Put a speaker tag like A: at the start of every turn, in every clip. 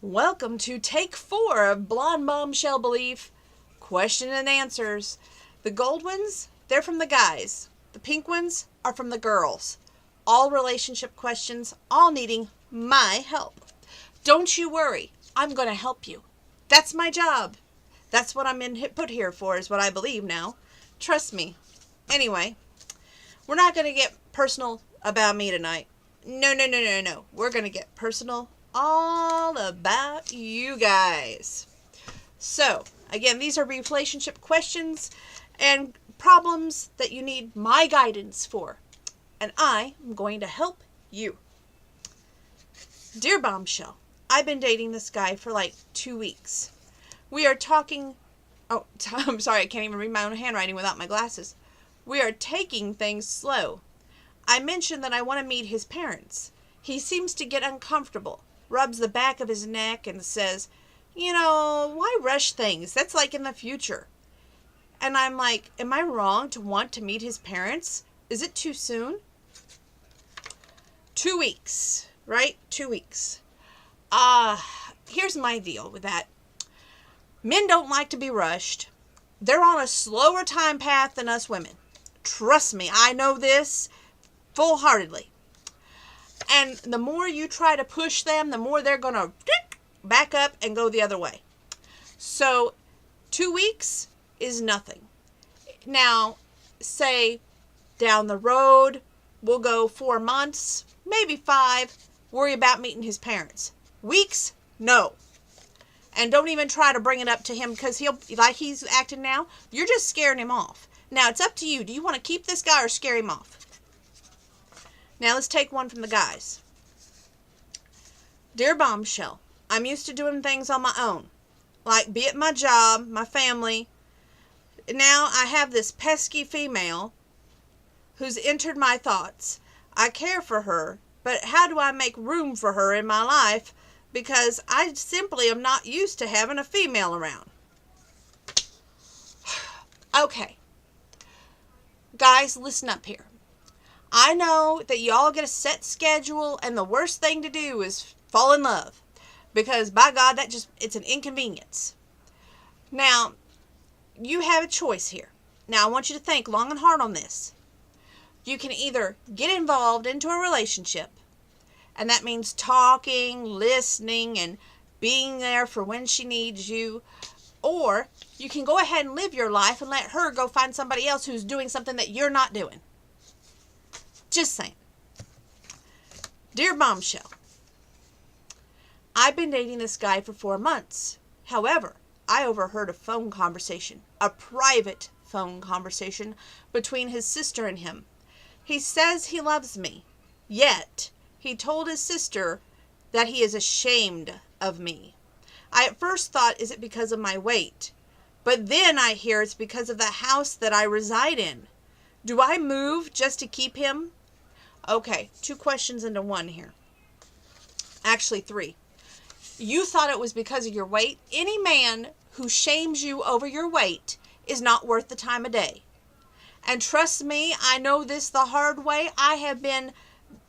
A: Welcome to take 4 of Blonde Bombshell Belief, Question and Answers. The gold ones, they're from the guys. The pink ones are from the girls. All relationship questions, all needing my help. Don't you worry, I'm going to help you. That's my job. That's what I'm put here for, is what I believe now. Trust me. Anyway, we're not going to get personal about me tonight. No. We're going to get personal all about you guys. So, again, these are relationship questions and problems that you need my guidance for. And I am going to help you. Dear Bombshell, I've been dating this guy for like 2 weeks. We are talking... Oh, I'm sorry, I can't even read my own handwriting without my glasses. We are taking things slow. I mentioned that I want to meet his parents. He seems to get uncomfortable, rubs the back of his neck and says, why rush things? That's like in the future. And I'm like, am I wrong to want to meet his parents? Is it too soon? 2 weeks, right? 2 weeks. Here's my deal with that. Men don't like to be rushed. They're on a slower time path than us women. Trust me, I know this full-heartedly. And the more you try to push them, the more they're going to back up and go the other way. So 2 weeks is nothing. Now, say down the road, we'll go 4 months, maybe 5, worry about meeting his parents. Weeks? No. And don't even try to bring it up to him, because he's acting now, you're just scaring him off. Now, it's up to you. Do you want to keep this guy or scare him off? Now, let's take one from the guys. Dear Bombshell, I'm used to doing things on my own, like be it my job, my family. Now, I have this pesky female who's entered my thoughts. I care for her, but how do I make room for her in my life? Because I simply am not used to having a female around. Okay. Guys, listen up here. I know that y'all get a set schedule, and the worst thing to do is fall in love. Because, by God, it's an inconvenience. Now, you have a choice here. Now, I want you to think long and hard on this. You can either get involved into a relationship, and that means talking, listening, and being there for when she needs you. Or you can go ahead and live your life and let her go find somebody else who's doing something that you're not doing. Just saying. Dear Bombshell, I've been dating this guy for 4 months. However, I overheard a phone conversation, a private phone conversation between his sister and him. He says he loves me, yet he told his sister that he is ashamed of me. I at first thought, is it because of my weight? But then I hear it's because of the house that I reside in. Do I move just to keep him? Okay, 2 questions into one here. Actually, 3. You thought it was because of your weight? Any man who shames you over your weight is not worth the time of day. And trust me, I know this the hard way. I have been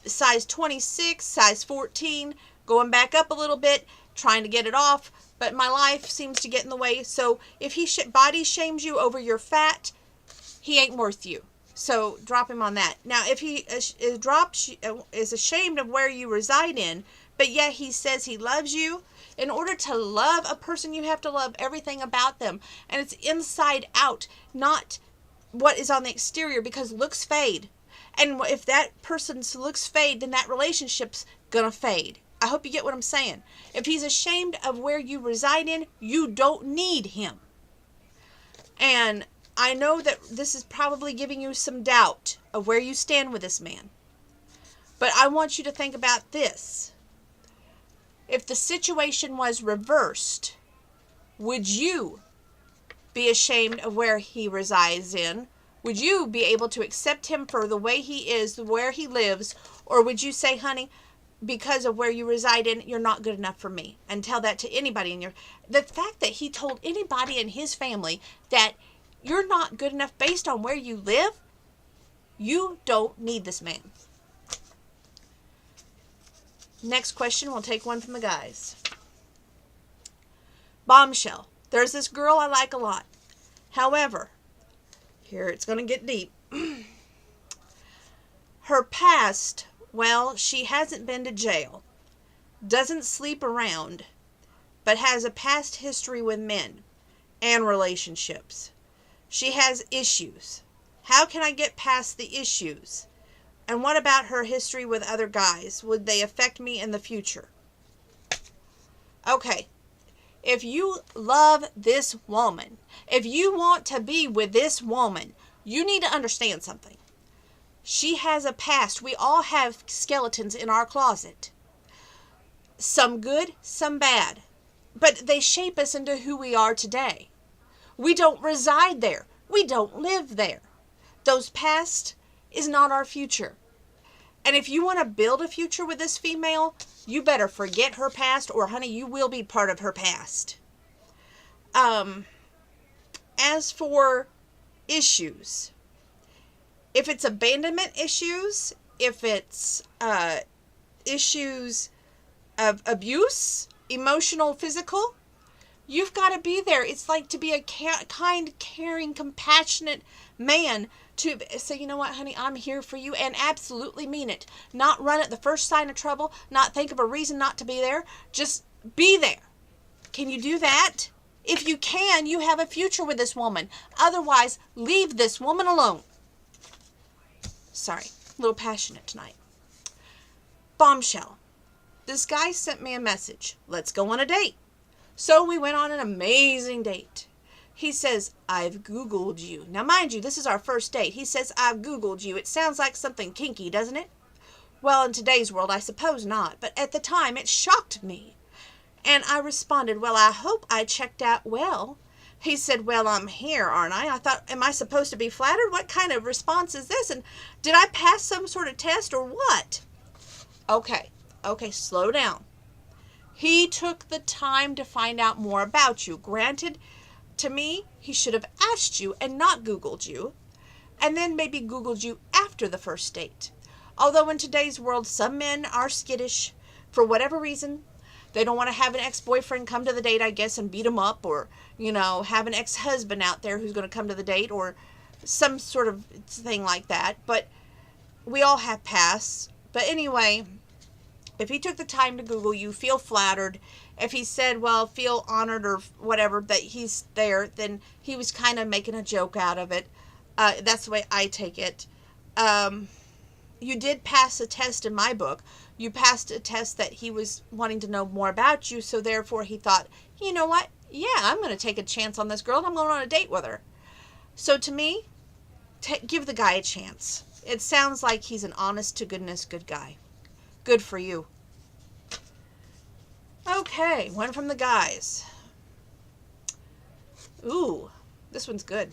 A: size 26, size 14, going back up a little bit, trying to get it off, but my life seems to get in the way. So if he body shames you over your fat, he ain't worth you. So drop him on that. Now, if he is ashamed of where you reside in, but yet he says he loves you, in order to love a person, you have to love everything about them. And it's inside out, not what is on the exterior, because looks fade. And if that person's looks fade, then that relationship's gonna fade. I hope you get what I'm saying. If he's ashamed of where you reside in, you don't need him. And I know that this is probably giving you some doubt of where you stand with this man. But I want you to think about this. If the situation was reversed, would you be ashamed of where he resides in? Would you be able to accept him for the way he is, where he lives? Or would you say, honey, because of where you reside in, you're not good enough for me? And tell that to anybody in your... The fact that he told anybody in his family that you're not good enough based on where you live, you don't need this man. Next question, we'll take one from the guys. Bombshell. There's this girl I like a lot. However, here it's going to get deep. Her past, well, she hasn't been to jail, doesn't sleep around, but has a past history with men and relationships. She has issues. How can I get past the issues? And what about her history with other guys? Would they affect me in the future? Okay, if you love this woman, if you want to be with this woman, you need to understand something. She has a past. We all have skeletons in our closet. Some good, some bad. But they shape us into who we are today. We don't reside there. We don't live there. Those past is not our future. And if you want to build a future with this female, you better forget her past, or honey, you will be part of her past. As for issues, if it's abandonment issues, if it's issues of abuse, emotional, physical, you've got to be there. It's like to be a kind, caring, compassionate man to say, you know what, honey, I'm here for you, and absolutely mean it. Not run at the first sign of trouble, not think of a reason not to be there. Just be there. Can you do that? If you can, you have a future with this woman. Otherwise, leave this woman alone. Sorry, a little passionate tonight. Bombshell. This guy sent me a message. Let's go on a date. So we went on an amazing date. He says, I've Googled you. Now, mind you, this is our first date. He says, I've Googled you. It sounds like something kinky, doesn't it? Well, in today's world, I suppose not. But at the time, it shocked me. And I responded, well, I hope I checked out well. He said, well, I'm here, aren't I? I thought, am I supposed to be flattered? What kind of response is this? And did I pass some sort of test or what? Okay, slow down. He took the time to find out more about you. Granted, to me, he should have asked you and not Googled you, and then maybe Googled you after the first date. Although in today's world, some men are skittish for whatever reason. They don't want to have an ex-boyfriend come to the date, I guess, and beat him up, or, have an ex-husband out there who's going to come to the date, or some sort of thing like that. But we all have pasts. But anyway, if he took the time to Google you, feel flattered. If he said, well, feel honored or whatever that he's there, then he was kind of making a joke out of it. That's the way I take it. You did pass a test in my book. You passed a test that he was wanting to know more about you, so therefore he thought, you know what? Yeah, I'm going to take a chance on this girl, and I'm going on a date with her. So to me, give the guy a chance. It sounds like he's an honest-to-goodness good guy. Good for you. Okay, one from the guys. Ooh, this one's good.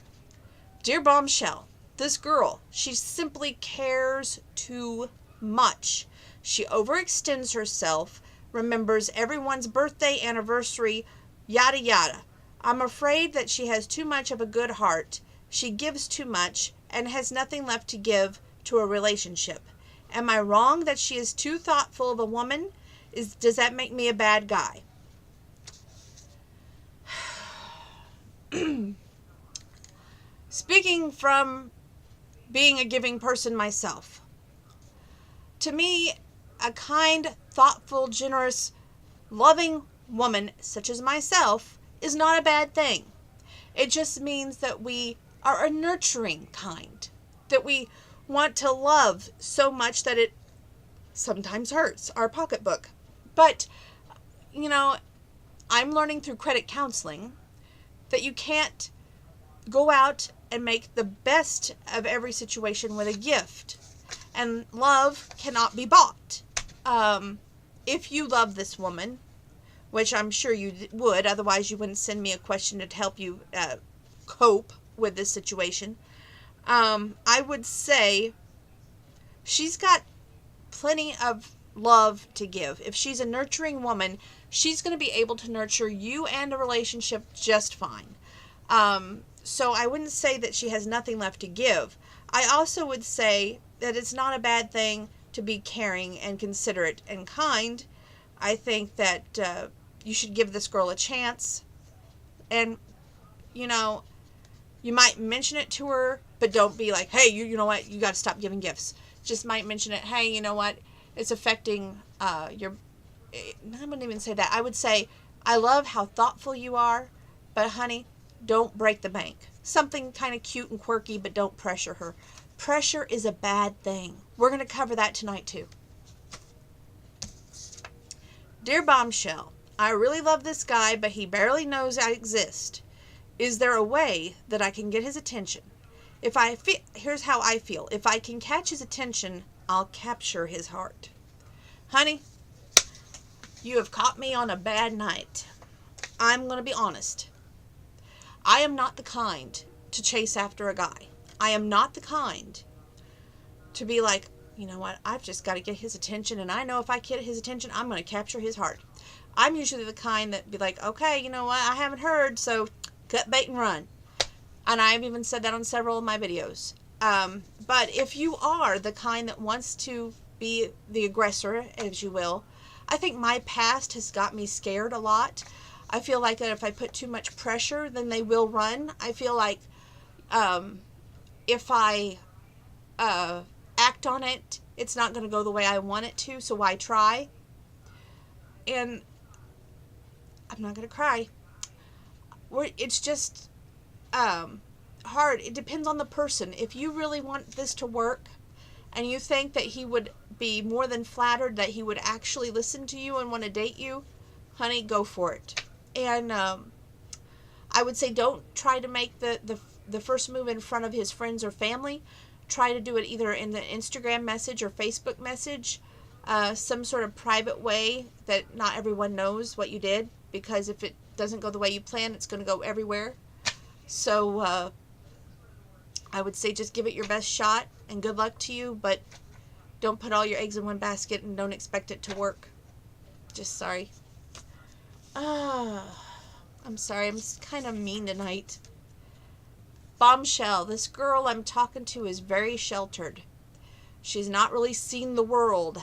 A: Dear Bombshell, this girl, she simply cares too much. She overextends herself, remembers everyone's birthday, anniversary, yada yada. I'm afraid that she has too much of a good heart. She gives too much and has nothing left to give to a relationship. Am I wrong that she is too thoughtful of a woman? Does that make me a bad guy? Speaking from being a giving person myself, to me, a kind, thoughtful, generous, loving woman such as myself is not a bad thing. It just means that we are a nurturing kind, that we want to love so much that it sometimes hurts our pocketbook. But, I'm learning through credit counseling that you can't go out and make the best of every situation with a gift. And love cannot be bought. If you love this woman, which I'm sure you would, otherwise you wouldn't send me a question to help you cope with this situation, I would say she's got plenty of love to give. If she's a nurturing woman, she's going to be able to nurture you and a relationship just fine. So I wouldn't say that she has nothing left to give. I also would say that it's not a bad thing to be caring and considerate and kind. I think that you should give this girl a chance. And, you know, you might mention it to her, but don't be like, hey, you know what, you got to stop giving gifts. Just might mention it, hey, you know what, it's affecting your, I wouldn't even say that. I would say, I love how thoughtful you are, but honey, don't break the bank. Something kind of cute and quirky, but don't pressure her. Pressure is a bad thing. We're going to cover that tonight too. Dear Bombshell, I really love this guy, but he barely knows I exist. Is there a way that I can get his attention? Here's how I feel. If I can catch his attention, I'll capture his heart. Honey, you have caught me on a bad night. I'm going to be honest. I am not the kind to chase after a guy. I am not the kind to be like, you know what, I've just got to get his attention, and I know if I get his attention, I'm going to capture his heart. I'm usually the kind that be like, okay, you know what, I haven't heard, so cut bait and run. And I've even said that on several of my videos. But if you are the kind that wants to be the aggressor, as you will, I think my past has got me scared a lot. I feel like that if I put too much pressure, then they will run. I feel like if I act on it, it's not going to go the way I want it to, so why try? And I'm not going to cry. It's just hard. It depends on the person. If you really want this to work and you think that he would be more than flattered that he would actually listen to you and want to date you, honey, go for it. And I would say don't try to make the first move in front of his friends or family. Try to do it either in the Instagram message or Facebook message, some sort of private way that not everyone knows what you did, because if it doesn't go the way you plan, it's going to go everywhere. So I would say just give it your best shot and good luck to you, but don't put all your eggs in one basket and don't expect it to work. Just sorry. I'm sorry, I'm kind of mean tonight. Bombshell, this girl I'm talking to is very sheltered. She's not really seen the world.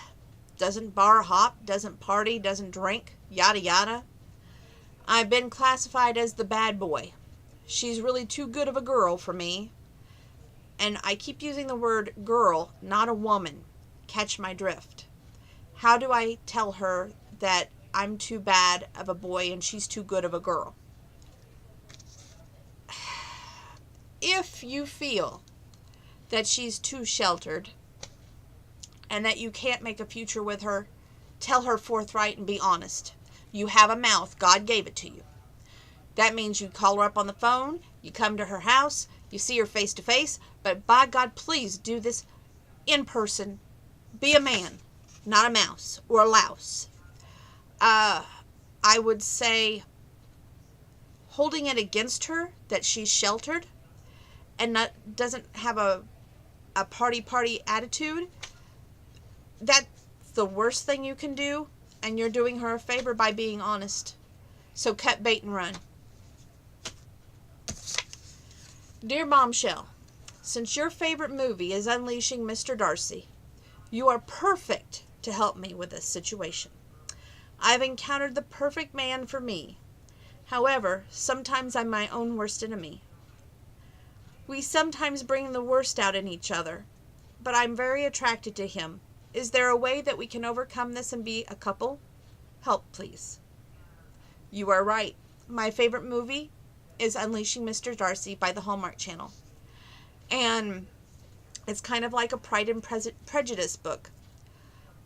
A: Doesn't bar hop, doesn't party, doesn't drink, yada yada. I've been classified as the bad boy. She's really too good of a girl for me. And I keep using the word girl, not a woman. Catch my drift. How do I tell her that I'm too bad of a boy and she's too good of a girl? If you feel that she's too sheltered and that you can't make a future with her, tell her forthright and be honest. You have a mouth. God gave it to you. That means you call her up on the phone, you come to her house, you see her face to face, but by God, please do this in person. Be a man, not a mouse or a louse. I would say holding it against her that she's sheltered and doesn't have a party attitude, that's the worst thing you can do, and you're doing her a favor by being honest. So cut bait and run. Dear Bombshell, since your favorite movie is Unleashing Mr. Darcy, you are perfect to help me with this situation. I've encountered the perfect man for me. However, sometimes I'm my own worst enemy. We sometimes bring the worst out in each other, but I'm very attracted to him. Is there a way that we can overcome this and be a couple? Help, please. You are right. My favorite movie is Unleashing Mr. Darcy by the Hallmark Channel. And it's kind of like a Pride and Prejudice book.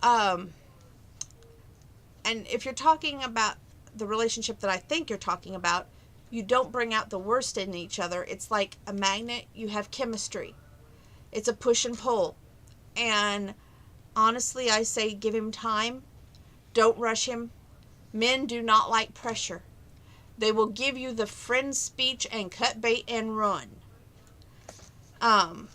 A: And if you're talking about the relationship that I think you're talking about, you don't bring out the worst in each other. It's like a magnet. You have chemistry. It's a push and pull. And honestly, I say give him time. Don't rush him. Men do not like pressure. They will give you the friend speech and cut bait and run. How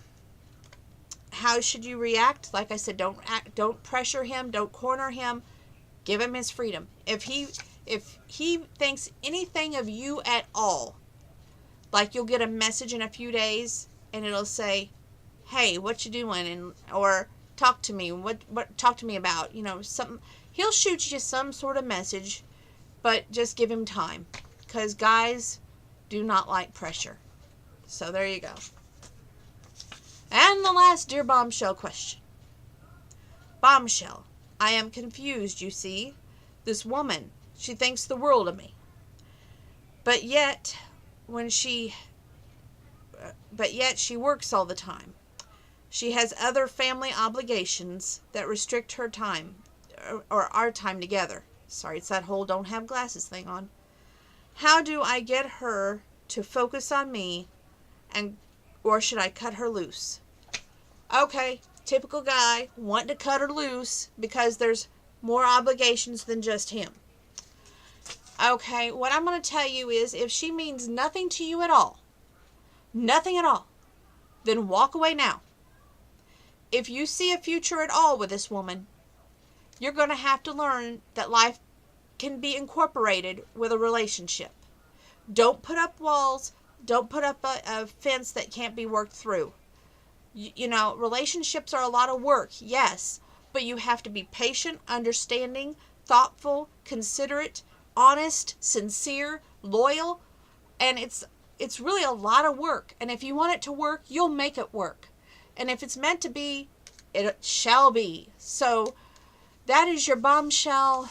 A: should you react? Like I said, don't pressure him. Don't corner him. Give him his freedom. If he thinks anything of you at all, like you'll get a message in a few days and it'll say, "Hey, what you doing?" and or talk to me. What talk to me about? You know, something. He'll shoot you some sort of message, but just give him time, because guys do not like pressure. So there you go. And the last Dear Bombshell question. Bombshell, I am confused, you see. This woman, she thinks the world of me. But yet she works all the time. She has other family obligations that restrict her time, or our time together. Sorry, it's that whole don't have glasses thing on. How do I get her to focus on me, or should I cut her loose? Okay, typical guy, wanting to cut her loose because there's more obligations than just him. Okay, what I'm going to tell you is, if she means nothing to you at all, nothing at all, then walk away now. If you see a future at all with this woman, you're going to have to learn that life can be incorporated with a relationship. Don't put up walls. Don't put up a fence that can't be worked through. You know, relationships are a lot of work, yes, but you have to be patient, understanding, thoughtful, considerate, honest, sincere, loyal, and it's really a lot of work. And if you want it to work, you'll make it work. And if it's meant to be, it shall be. So that is your bombshell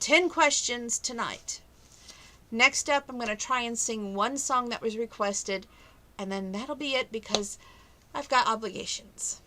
A: 10 questions tonight. Next up, I'm going to try and sing one song that was requested, and then that'll be it because I've got obligations.